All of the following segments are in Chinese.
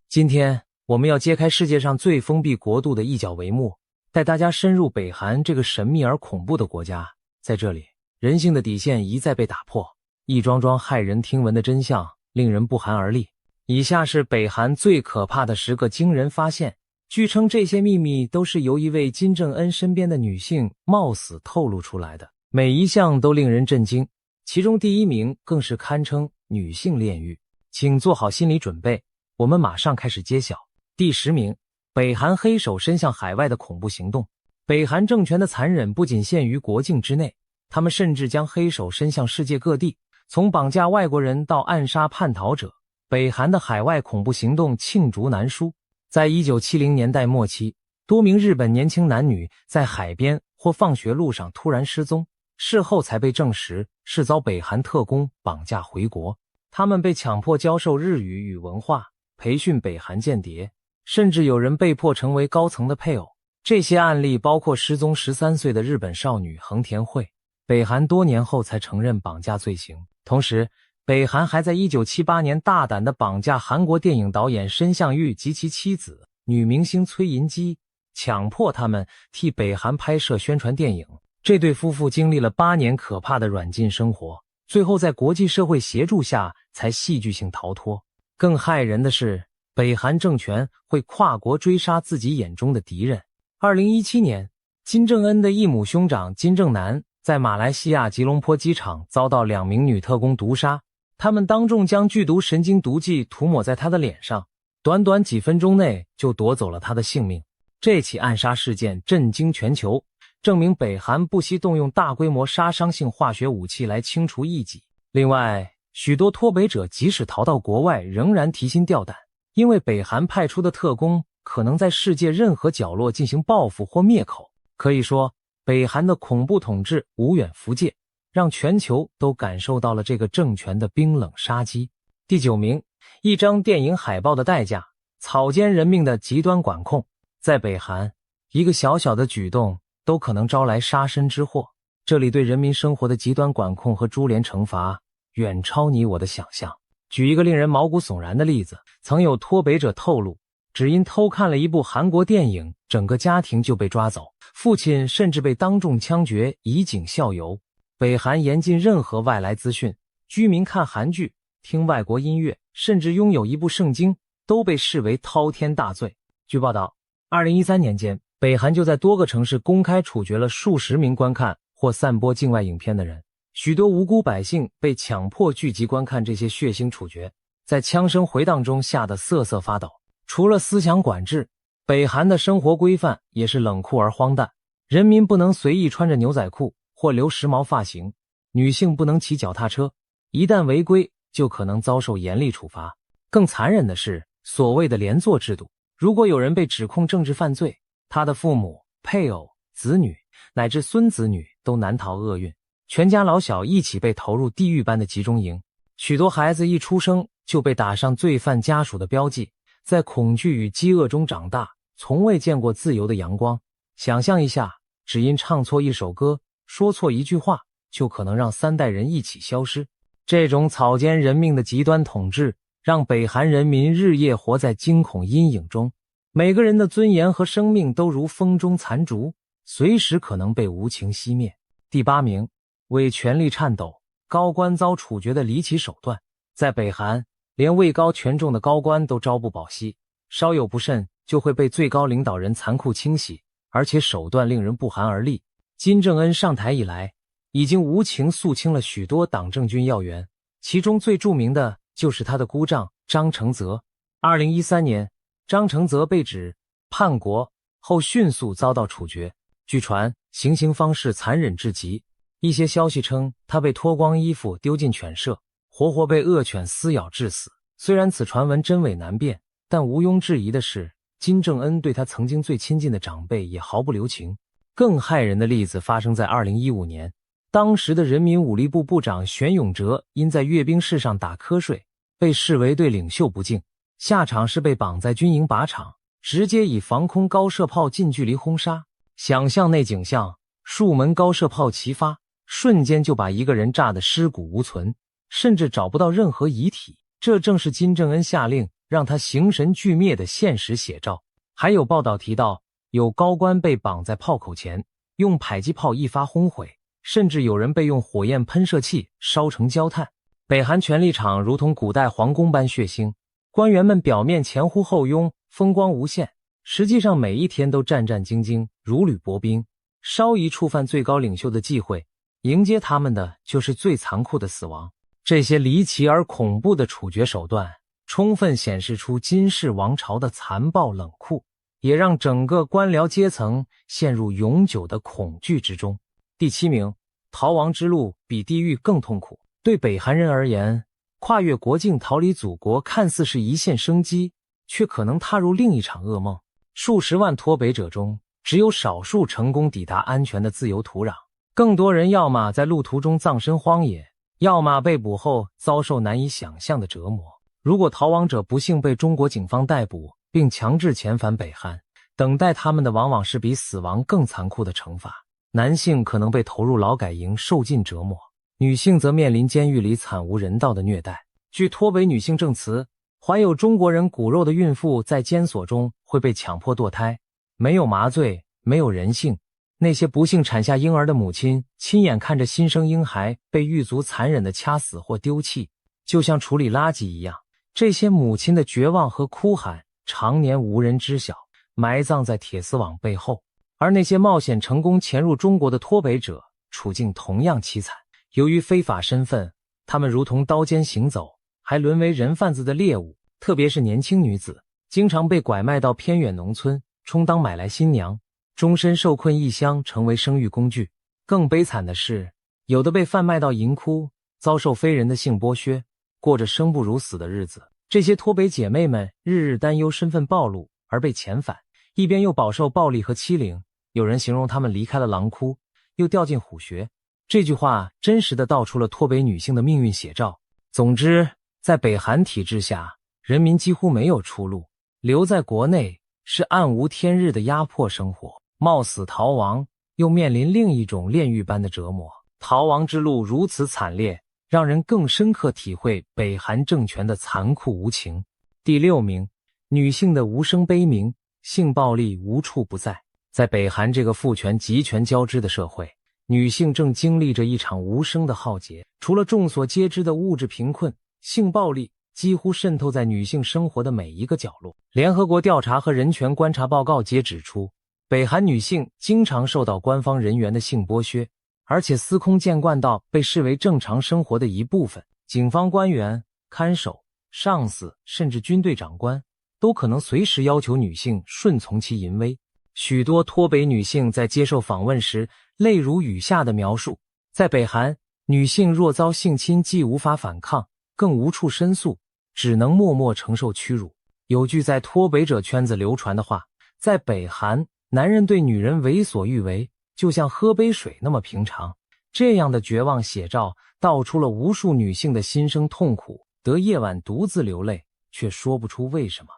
今天我们要揭开世界上最封闭国度的一角帷幕，带大家深入北韩这个神秘而恐怖的国家。在这里，人性的底线一再被打破，一桩桩骇人听闻的真相令人不寒而栗。以下是北韩最可怕的10个惊人发现，据称这些秘密都是由一位金正恩身边的女性冒死透露出来的，每一项都令人震惊。其中第1名更是堪称女性炼狱，请做好心理准备，我们马上开始揭晓。第10名，北韩黑手伸向海外的恐怖行动。北韩政权的残忍不仅限于国境之内，他们甚至将黑手伸向世界各地，从绑架外国人到暗杀叛逃者，北韩的海外恐怖行动罄竹难书。在1970年代末期，多名日本年轻男女在海边或放学路上突然失踪，事后才被证实是遭北韩特工绑架回国。他们被强迫教授日语与文化，培训北韩间谍，甚至有人被迫成为高层的配偶。这些案例包括失踪13岁的日本少女横田惠，北韩多年后才承认绑架罪行。同时，北韩还在1978年大胆地绑架韩国电影导演申相玉及其妻子女明星崔银姬，强迫他们替北韩拍摄宣传电影。这对夫妇经历了8年可怕的软禁生活，最后在国际社会协助下才戏剧性逃脱。更骇人的是，北韩政权会跨国追杀自己眼中的敌人。2017年，金正恩的异母兄长金正男在马来西亚吉隆坡机场遭到2名女特工毒杀，他们当众将剧毒神经毒剂涂抹在他的脸上，短短几分钟内就夺走了他的性命。这起暗杀事件震惊全球，证明北韩不惜动用大规模杀伤性化学武器来清除异己。另外，许多脱北者即使逃到国外仍然提心吊胆，因为北韩派出的特工可能在世界任何角落进行报复或灭口。可以说，北韩的恐怖统治无远弗届，让全球都感受到了这个政权的冰冷杀机。第9名，一张电影海报的代价，草菅人命的极端管控。在北韩，一个小小的举动都可能招来杀身之祸，这里对人民生活的极端管控和株连惩罚远超你我的想象。举一个令人毛骨悚然的例子，曾有脱北者透露，只因偷看了一部韩国电影，整个家庭就被抓走，父亲甚至被当众枪决以儆效尤。北韩严禁任何外来资讯，居民看韩剧、听外国音乐，甚至拥有一部圣经都被视为滔天大罪。据报道，2013年间，北韩就在多个城市公开处决了数十名观看或散播境外影片的人，许多无辜百姓被强迫聚集观看这些血腥处决，在枪声回荡中吓得瑟瑟发抖。除了思想管制，北韩的生活规范也是冷酷而荒诞。人民不能随意穿着牛仔裤或留时髦发型，女性不能骑脚踏车，一旦违规就可能遭受严厉处罚。更残忍的是所谓的连坐制度，如果有人被指控政治犯罪，他的父母、配偶、子女乃至孙子女都难逃厄运，全家老小一起被投入地狱般的集中营。许多孩子一出生就被打上罪犯家属的标记，在恐惧与饥饿中长大，从未见过自由的阳光。想象一下，只因唱错一首歌，说错一句话，就可能让3代人一起消失。这种草菅人命的极端统治，让北韩人民日夜活在惊恐阴影中，每个人的尊严和生命都如风中残烛，随时可能被无情熄灭。第8名，为权力颤抖，高官遭处决的离奇手段。在北韩，连位高权重的高官都朝不保夕，稍有不慎就会被最高领导人残酷清洗，而且手段令人不寒而栗。金正恩上台以来，已经无情肃清了许多党政军要员，其中最著名的就是他的姑丈张承泽。2013年，张承泽被指叛国后迅速遭到处决，据传行刑方式残忍至极，一些消息称他被脱光衣服丢进犬舍，活活被恶犬撕咬致死。虽然此传闻真伪难辨，但毋庸置疑的是，金正恩对他曾经最亲近的长辈也毫不留情。更骇人的例子发生在2015年，当时的人民武力部部长玄永哲因在阅兵式上打瞌睡，被视为对领袖不敬，下场是被绑在军营靶场，直接以防空高射炮近距离轰杀。想象那景象，数门高射炮齐发，瞬间就把一个人炸得尸骨无存，甚至找不到任何遗体。这正是金正恩下令让他形神俱灭的现实写照。还有报道提到，有高官被绑在炮口前，用迫击炮一发轰毁，甚至有人被用火焰喷射器烧成焦炭。北韩权力场如同古代皇宫般血腥，官员们表面前呼后拥，风光无限，实际上每一天都战战兢兢，如履薄冰。稍一触犯最高领袖的忌讳，迎接他们的就是最残酷的死亡。这些离奇而恐怖的处决手段，充分显示出金氏王朝的残暴冷酷，也让整个官僚阶层陷入永久的恐惧之中。第7名，逃亡之路比地狱更痛苦。对北韩人而言，跨越国境逃离祖国看似是一线生机，却可能踏入另一场噩梦。数十万脱北者中，只有少数成功抵达安全的自由土壤，更多人要么在路途中葬身荒野，要么被捕后遭受难以想象的折磨。如果逃亡者不幸被中国警方逮捕，并强制遣返北韩，等待他们的往往是比死亡更残酷的惩罚。男性可能被投入劳改营受尽折磨，女性则面临监狱里惨无人道的虐待。据脱北女性证词，怀有中国人骨肉的孕妇在监所中会被强迫堕胎，没有麻醉，没有人性。那些不幸产下婴儿的母亲亲眼看着新生婴孩被狱卒残忍地掐死或丢弃，就像处理垃圾一样。这些母亲的绝望和哭喊常年无人知晓，埋葬在铁丝网背后。而那些冒险成功潜入中国的脱北者处境同样凄惨。由于非法身份，他们如同刀尖行走，还沦为人贩子的猎物。特别是年轻女子，经常被拐卖到偏远农村，充当买来新娘，终身受困异乡，成为生育工具。更悲惨的是，有的被贩卖到银窟，遭受非人的性剥削，过着生不如死的日子。这些脱北姐妹们日日担忧身份暴露而被遣返，一边又饱受暴力和欺凌。有人形容他们离开了狼窟，又掉进虎穴。这句话真实地道出了脱北女性的命运写照。总之，在北韩体制下，人民几乎没有出路，留在国内是暗无天日的压迫生活，冒死逃亡又面临另一种炼狱般的折磨。逃亡之路如此惨烈，让人更深刻体会北韩政权的残酷无情。第6名，女性的无声悲鸣，性暴力无处不在。在北韩这个父权集权交织的社会，女性正经历着一场无声的浩劫。除了众所皆知的物质贫困，性暴力几乎渗透在女性生活的每一个角落。联合国调查和人权观察报告皆指出，北韩女性经常受到官方人员的性剥削，而且司空见惯到被视为正常生活的一部分。警方官员、看守、上司甚至军队长官都可能随时要求女性顺从其淫威。许多脱北女性在接受访问时泪如雨下的描述，在北韩，女性若遭性侵既无法反抗，更无处申诉，只能默默承受屈辱。有句在脱北者圈子流传的话，在北韩，男人对女人为所欲为，就像喝杯水那么平常。这样的绝望写照道出了无数女性的心声痛苦，得夜晚独自流泪，却说不出为什么。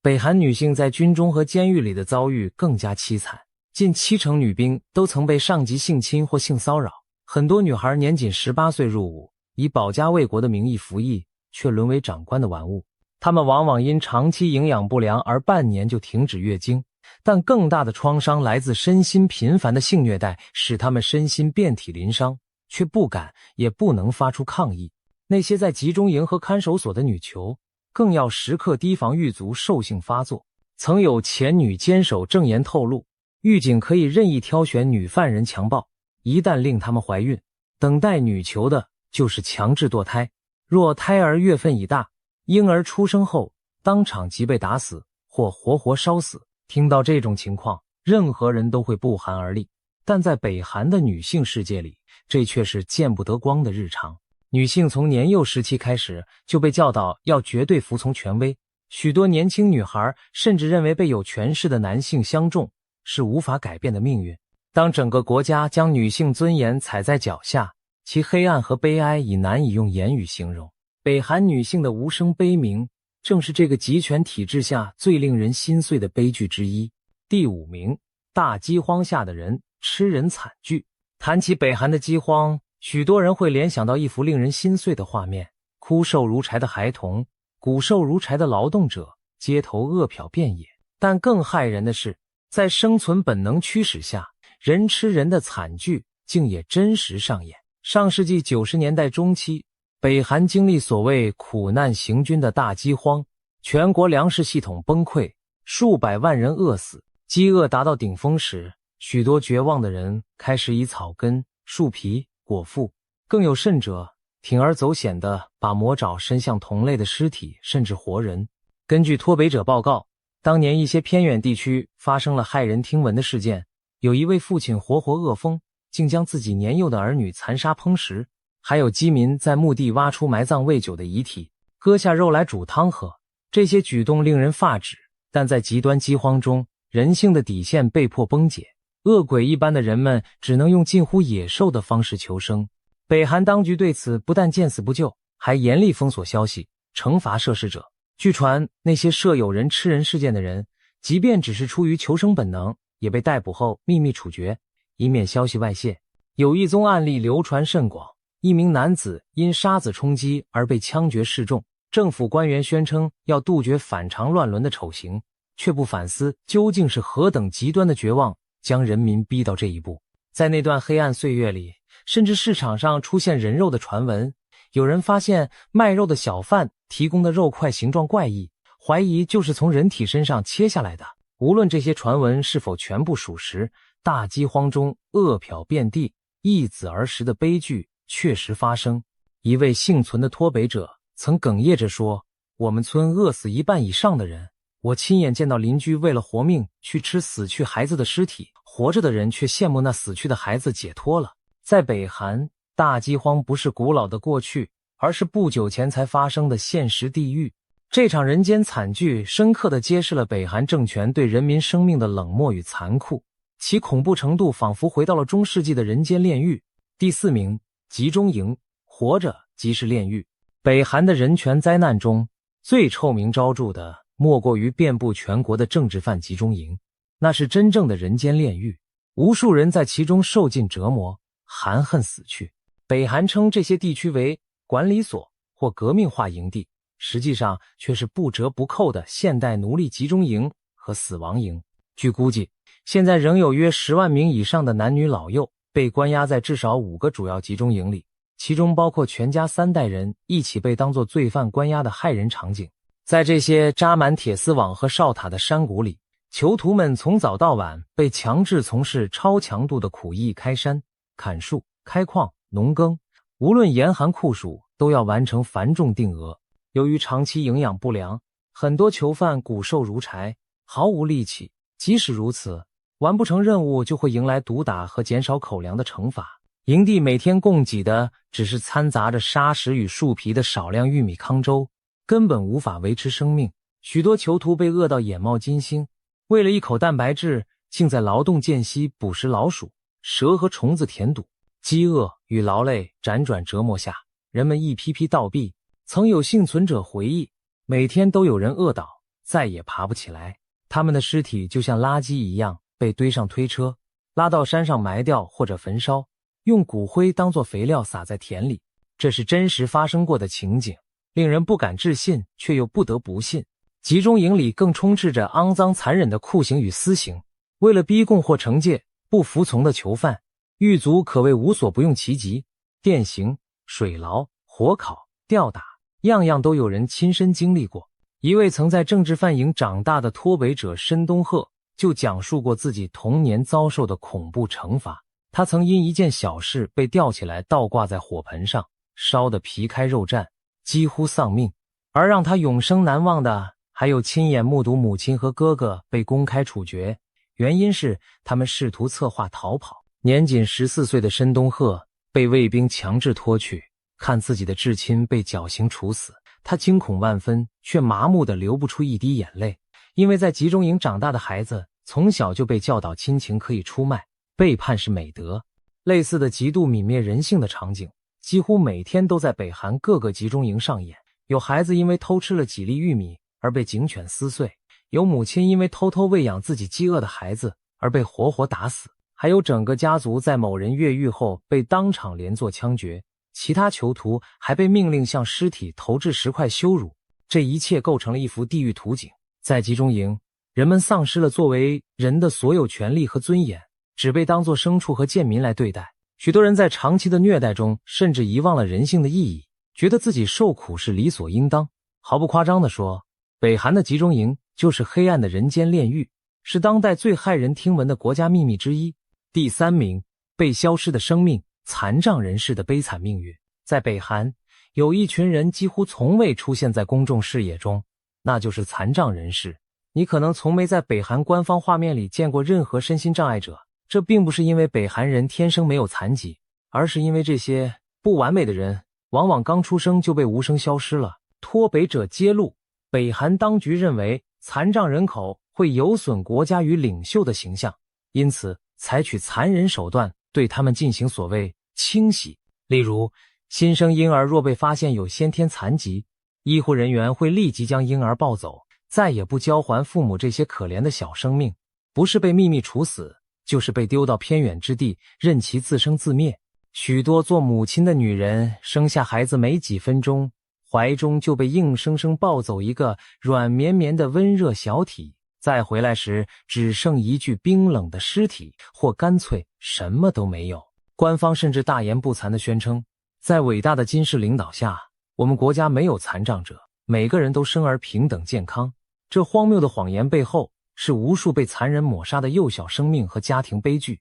北韩女性在军中和监狱里的遭遇更加凄惨，近70%女兵都曾被上级性侵或性骚扰。很多女孩年仅18岁入伍，以保家卫国的名义服役，却沦为长官的玩物。她们往往因长期营养不良而半年就停止月经，但更大的创伤来自身心频繁的性虐待，使她们身心遍体鳞伤，却不敢也不能发出抗议。那些在集中营和看守所的女囚，更要时刻提防狱卒兽性发作。曾有前女监守证言透露，狱警可以任意挑选女犯人强暴，一旦令她们怀孕，等待女囚的就是强制堕胎。若胎儿月份已大，婴儿出生后当场即被打死或活活烧死。听到这种情况，任何人都会不寒而栗，但在北韩的女性世界里，这却是见不得光的日常。女性从年幼时期开始就被教导要绝对服从权威，许多年轻女孩甚至认为被有权势的男性相中是无法改变的命运。当整个国家将女性尊严踩在脚下，其黑暗和悲哀已难以用言语形容。北韩女性的无声悲鸣，正是这个集权体制下最令人心碎的悲剧之一。第5名，大饥荒下的人吃人惨剧。谈起北韩的饥荒，许多人会联想到一幅令人心碎的画面：枯瘦如柴的孩童，骨瘦如柴的劳动者，街头饿殍遍野。但更骇人的是，在生存本能驱使下，人吃人的惨剧竟也真实上演。上世纪90年代中期，北韩经历所谓苦难行军的大饥荒，全国粮食系统崩溃，数百万人饿死。饥饿达到顶峰时，许多绝望的人开始以草根、树皮果腹，更有甚者铤而走险地把魔爪伸向同类的尸体甚至活人。根据脱北者报告，当年一些偏远地区发生了骇人听闻的事件，有一位父亲活活饿疯，竟将自己年幼的儿女残杀烹食，还有饥民在墓地挖出埋葬未久的遗体，割下肉来煮汤喝。这些举动令人发指，但在极端饥荒中，人性的底线被迫崩解，恶鬼一般的人们只能用近乎野兽的方式求生。北韩当局对此不但见死不救，还严厉封锁消息，惩罚涉事者。据传，那些设有人吃人事件的人，即便只是出于求生本能，也被逮捕后秘密处决，以免消息外泄。有一宗案例流传甚广，一名男子因沙子冲击而被枪决示众，政府官员宣称要杜绝反常乱伦的丑行，却不反思究竟是何等极端的绝望将人民逼到这一步。在那段黑暗岁月里，甚至市场上出现人肉的传闻，有人发现卖肉的小贩提供的肉块形状怪异，怀疑就是从人体身上切下来的。无论这些传闻是否全部属实，大饥荒中饿殍遍地、易子而食的悲剧确实发生。一位幸存的脱北者曾哽咽着说，我们村饿死一半以上的人，我亲眼见到邻居为了活命去吃死去孩子的尸体，活着的人却羡慕那死去的孩子解脱了。在北韩，大饥荒不是古老的过去，而是不久前才发生的现实地狱。这场人间惨剧深刻地揭示了北韩政权对人民生命的冷漠与残酷，其恐怖程度仿佛回到了中世纪的人间炼狱。第4名，集中营，活着即是炼狱。北韩的人权灾难中，最臭名昭著的莫过于遍布全国的政治犯集中营，那是真正的人间炼狱，无数人在其中受尽折磨，含恨死去。北韩称这些地区为管理所或革命化营地，实际上却是不折不扣的现代奴隶集中营和死亡营。据估计，现在仍有约10万名以上的男女老幼被关押在至少5个主要集中营里，其中包括全家3代人一起被当作罪犯关押的骇人场景。在这些扎满铁丝网和哨塔的山谷里，囚徒们从早到晚被强制从事超强度的苦役，开山、砍树、开矿、农耕，无论严寒酷暑都要完成繁重定额。由于长期营养不良，很多囚犯骨瘦如柴，毫无力气。即使如此，完不成任务就会迎来毒打和减少口粮的惩罚。营地每天供给的只是掺杂着沙石与树皮的少量玉米糠粥，根本无法维持生命。许多囚徒被饿到眼冒金星，为了一口蛋白质，竟在劳动间隙捕食老鼠、蛇和虫子填肚。饥饿与劳累辗转折磨下，人们一批批倒闭。曾有幸存者回忆，每天都有人饿倒，再也爬不起来。他们的尸体就像垃圾一样被堆上推车，拉到山上埋掉或者焚烧，用骨灰当作肥料撒在田里。这是真实发生过的情景，令人不敢置信，却又不得不信。集中营里更充斥着肮脏残忍的酷刑与私刑，为了逼供或惩戒不服从的囚犯，狱卒可谓无所不用其极，电刑、水牢、火烤、吊打，样样都有人亲身经历过。一位曾在政治犯营长大的脱北者申东赫就讲述过自己童年遭受的恐怖惩罚。他曾因一件小事被吊起来倒挂在火盆上，烧得皮开肉绽，几乎丧命。而让他永生难忘的，还有亲眼目睹母亲和哥哥被公开处决，原因是他们试图策划逃跑。年仅14岁的申东赫被卫兵强制拖去，看自己的至亲被绞刑处死，他惊恐万分，却麻木地流不出一滴眼泪。因为在集中营长大的孩子，从小就被教导亲情可以出卖，背叛是美德。类似的极度泯灭人性的场景，几乎每天都在北韩各个集中营上演。有孩子因为偷吃了几粒玉米而被警犬撕碎，有母亲因为偷偷喂养自己饥饿的孩子而被活活打死，还有整个家族在某人越狱后被当场连坐枪决。其他囚徒还被命令向尸体投掷石块羞辱。这一切构成了一幅地狱图景。在集中营，人们丧失了作为人的所有权利和尊严，只被当作牲畜和贱民来对待。许多人在长期的虐待中，甚至遗忘了人性的意义，觉得自己受苦是理所应当。毫不夸张地说，北韩的集中营就是黑暗的人间炼狱，是当代最骇人听闻的国家秘密之一。第3名，被消失的生命，残障人士的悲惨命运。在北韩，有一群人几乎从未出现在公众视野中，那就是残障人士。你可能从没在北韩官方画面里见过任何身心障碍者，这并不是因为北韩人天生没有残疾，而是因为这些不完美的人往往刚出生就被无声消失了。脱北者揭露，北韩当局认为残障人口会有损国家与领袖的形象，因此采取残忍手段对他们进行所谓清洗。例如，新生婴儿若被发现有先天残疾，医护人员会立即将婴儿抱走，再也不交还父母这些可怜的小生命，不是被秘密处死，就是被丢到偏远之地，任其自生自灭。许多做母亲的女人生下孩子没几分钟，怀中就被硬生生抱走一个软绵绵的温热小体，再回来时只剩一具冰冷的尸体，或干脆什么都没有。官方甚至大言不惭地宣称，在伟大的金氏领导下，我们国家没有残障者，每个人都生而平等健康。这荒谬的谎言背后，是无数被残忍抹杀的幼小生命和家庭悲剧。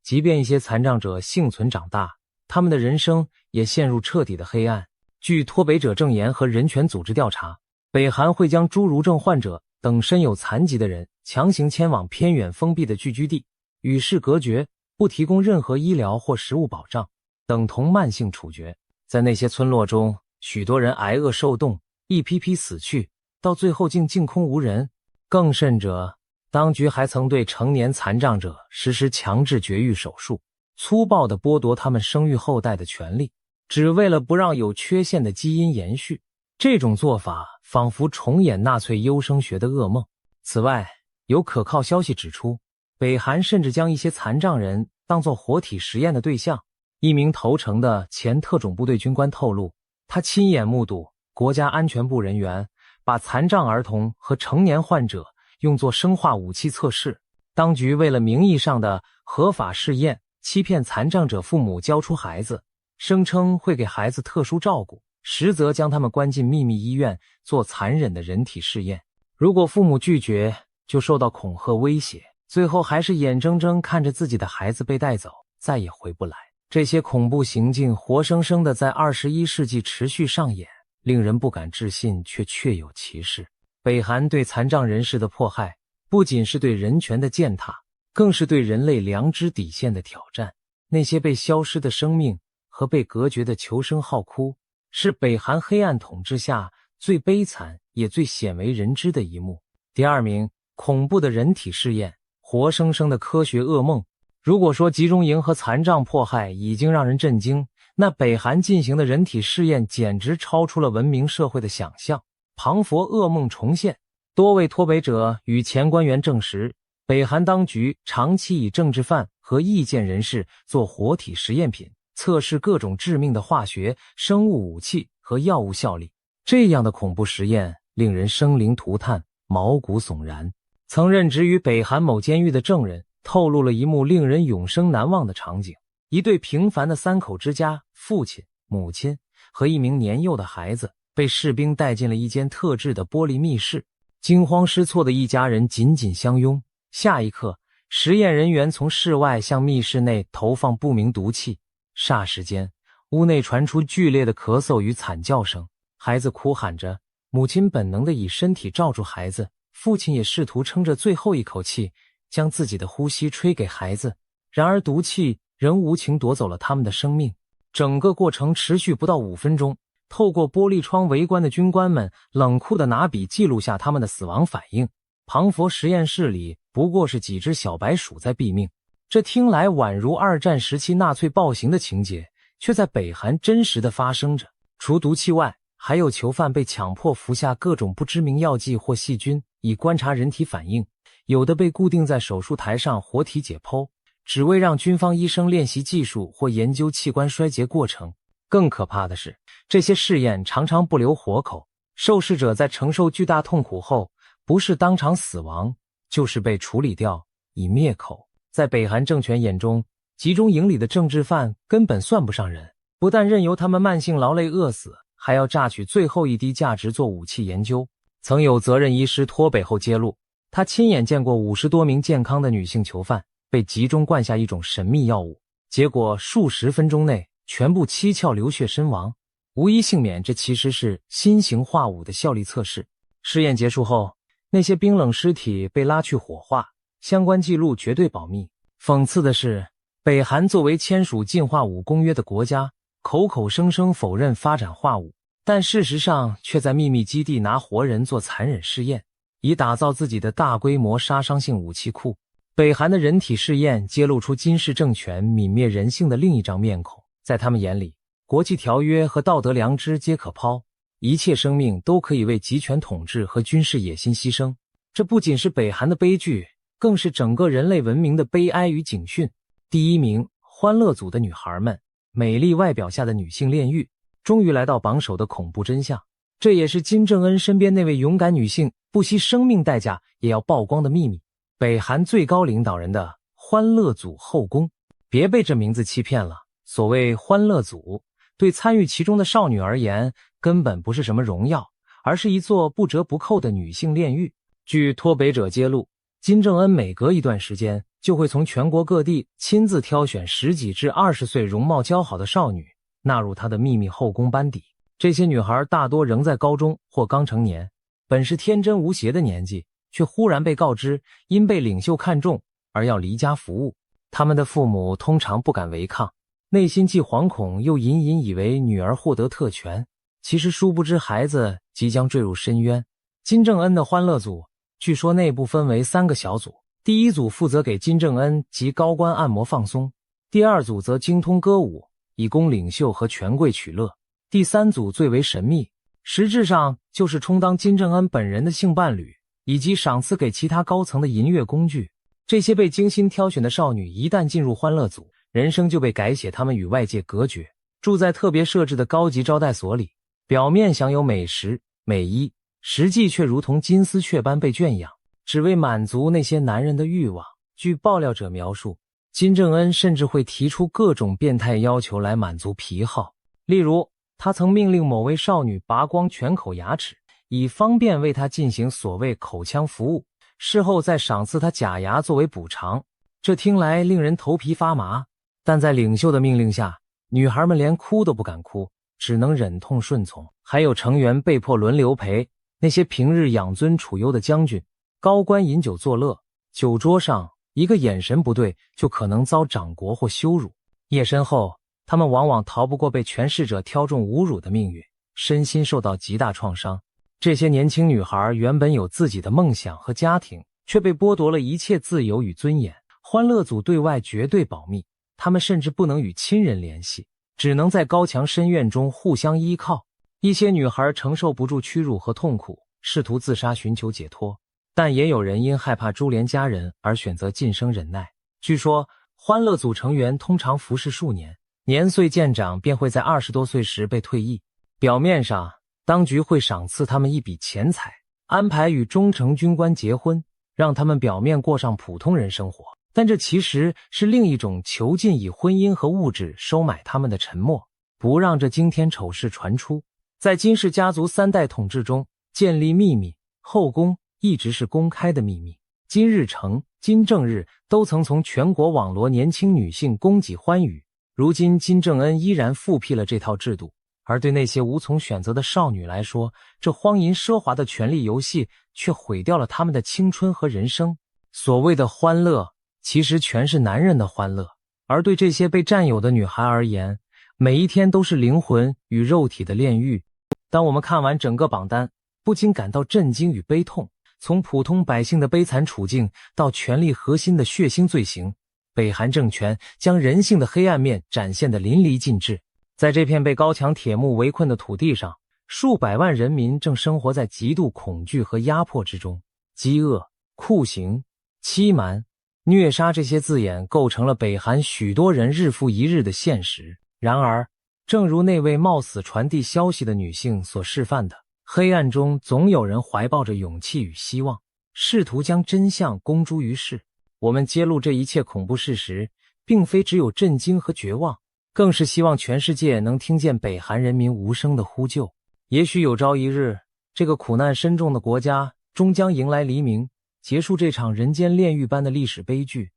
即便一些残障者幸存长大，他们的人生也陷入彻底的黑暗。据脱北者证言和人权组织调查，北韩会将侏儒症患者等身有残疾的人强行迁往偏远封闭的聚居地，与世隔绝，不提供任何医疗或食物保障，等同慢性处决。在那些村落中，许多人挨饿受冻，一批批死去，到最后竟净空无人。更甚者，当局还曾对成年残障者实施强制绝育手术，粗暴地剥夺他们生育后代的权利，只为了不让有缺陷的基因延续。这种做法仿佛重演纳粹优生学的噩梦。此外，有可靠消息指出，北韩甚至将一些残障人当作活体实验的对象。一名投诚的前特种部队军官透露，他亲眼目睹国家安全部人员把残障儿童和成年患者用作生化武器测试。当局为了名义上的合法试验，欺骗残障者父母交出孩子，声称会给孩子特殊照顾，实则将他们关进秘密医院做残忍的人体试验。如果父母拒绝，就受到恐吓威胁，最后还是眼睁睁看着自己的孩子被带走，再也回不来。这些恐怖行径活生生的在21世纪持续上演，令人不敢置信，却确有其事。北韩对残障人士的迫害，不仅是对人权的践踏，更是对人类良知底线的挑战。那些被消失的生命和被隔绝的求生号哭，是北韩黑暗统治下最悲惨也最鲜为人知的一幕。第2名，恐怖的人体试验，活生生的科学噩梦。如果说集中营和残障迫害已经让人震惊，那北韩进行的人体试验简直超出了文明社会的想象。庞佛噩梦重现。多位脱北者与前官员证实，北韩当局长期以政治犯和意见人士做活体实验品，测试各种致命的化学、生物武器和药物效力。这样的恐怖实验令人生灵涂炭，毛骨悚然。曾任职于北韩某监狱的证人透露了一幕令人永生难忘的场景。一对平凡的3口之家，父亲、母亲和一名年幼的孩子被士兵带进了一间特制的玻璃密室。惊慌失措的一家人紧紧相拥，下一刻，实验人员从室外向密室内投放不明毒气，霎时间，屋内传出剧烈的咳嗽与惨叫声。孩子哭喊着，母亲本能地以身体罩住孩子，父亲也试图撑着最后一口气，将自己的呼吸吹给孩子。然而毒气仍无情夺走了他们的生命。整个过程持续不到5分钟，透过玻璃窗围观的军官们冷酷地拿笔记录下他们的死亡反应。庞佛实验室里不过是几只小白鼠在毙命，这听来宛如2战时期纳粹暴行的情节，却在北韩真实地发生着。除毒气外，还有囚犯被强迫服下各种不知名药剂或细菌，以观察人体反应。有的被固定在手术台上活体解剖，只为让军方医生练习技术或研究器官衰竭过程。更可怕的是，这些试验常常不留活口，受试者在承受巨大痛苦后，不是当场死亡，就是被处理掉，以灭口。在北韩政权眼中，集中营里的政治犯根本算不上人，不但任由他们慢性劳累饿死，还要榨取最后一滴价值做武器研究。曾有责任医师脱北后揭露，他亲眼见过50多名健康的女性囚犯被集中灌下一种神秘药物，结果数十分钟内全部七窍流血身亡，无一幸免。这其实是新型化武的效力测试。试验结束后，那些冰冷尸体被拉去火化，相关记录绝对保密。讽刺的是，北韩作为签署禁化武公约的国家，口口声声否认发展化武，但事实上却在秘密基地拿活人做残忍试验，以打造自己的大规模杀伤性武器库。北韩的人体试验揭露出金氏政权泯灭人性的另一张面孔。在他们眼里，国际条约和道德良知皆可抛，一切生命都可以为集权统治和军事野心牺牲。这不仅是北韩的悲剧，更是整个人类文明的悲哀与警讯。第一名，欢乐组的女孩们，美丽外表下的女性炼狱，终于来到榜首的恐怖真相。这也是金正恩身边那位勇敢女性不惜生命代价也要曝光的秘密。北韩最高领导人的欢乐组后宫，别被这名字欺骗了。所谓欢乐组，对参与其中的少女而言，根本不是什么荣耀，而是一座不折不扣的女性炼狱。据脱北者揭露，金正恩每隔一段时间就会从全国各地亲自挑选10几至20岁容貌姣好的少女，纳入他的秘密后宫班底。这些女孩大多仍在高中或刚成年，本是天真无邪的年纪，却忽然被告知因被领袖看中而要离家服务。他们的父母通常不敢违抗，内心既惶恐又隐隐以为女儿获得特权，其实殊不知孩子即将坠入深渊。金正恩的欢乐组据说内部分为3个小组，第一组负责给金正恩及高官按摩放松，第二组则精通歌舞，以供领袖和权贵取乐，第三组最为神秘，实质上就是充当金正恩本人的性伴侣，以及赏赐给其他高层的淫乐工具。这些被精心挑选的少女一旦进入欢乐组，人生就被改写，她们与外界隔绝，住在特别设置的高级招待所里，表面享有美食美衣，实际却如同金丝雀般被圈养，只为满足那些男人的欲望。据爆料者描述，金正恩甚至会提出各种变态要求来满足癖好，例如他曾命令某位少女拔光全口牙齿，以方便为她进行所谓口腔服务，事后再赏赐她假牙作为补偿。这听来令人头皮发麻，但在领袖的命令下，女孩们连哭都不敢哭，只能忍痛顺从。还有成员被迫轮流陪那些平日养尊处优的将军、高官饮酒作乐，酒桌上一个眼神不对就可能遭掌掴或羞辱。夜深后，他们往往逃不过被权势者挑中侮辱的命运，身心受到极大创伤。这些年轻女孩原本有自己的梦想和家庭，却被剥夺了一切自由与尊严。欢乐组对外绝对保密，他们甚至不能与亲人联系，只能在高墙深院中互相依靠。一些女孩承受不住屈辱和痛苦，试图自杀寻求解脱，但也有人因害怕株连家人而选择晋升忍耐。据说欢乐组成员通常服侍数年，年岁渐长便会在20多岁时被退役。表面上，当局会赏赐他们一笔钱财，安排与忠诚军官结婚，让他们表面过上普通人生活，但这其实是另一种囚禁，以婚姻和物质收买他们的沉默，不让这惊天丑事传出。在金氏家族3代统治中，建立秘密后宫一直是公开的秘密。金日成、金正日都曾从全国网罗年轻女性供给欢愉，如今金正恩依然复辟了这套制度，而对那些无从选择的少女来说，这荒淫奢华的权力游戏却毁掉了她们的青春和人生。所谓的欢乐，其实全是男人的欢乐，而对这些被占有的女孩而言，每一天都是灵魂与肉体的炼狱。当我们看完整个榜单，不禁感到震惊与悲痛。从普通百姓的悲惨处境到权力核心的血腥罪行，北韩政权将人性的黑暗面展现得淋漓尽致。在这片被高墙铁幕围困的土地上，数百万人民正生活在极度恐惧和压迫之中。饥饿、酷刑、欺瞒、虐杀这些字眼构成了北韩许多人日复一日的现实。然而，正如那位冒死传递消息的女性所示范的，黑暗中总有人怀抱着勇气与希望，试图将真相公诸于世。我们揭露这一切恐怖事实，并非只有震惊和绝望，更是希望全世界能听见北韩人民无声的呼救。也许有朝一日，这个苦难深重的国家终将迎来黎明，结束这场人间炼狱般的历史悲剧。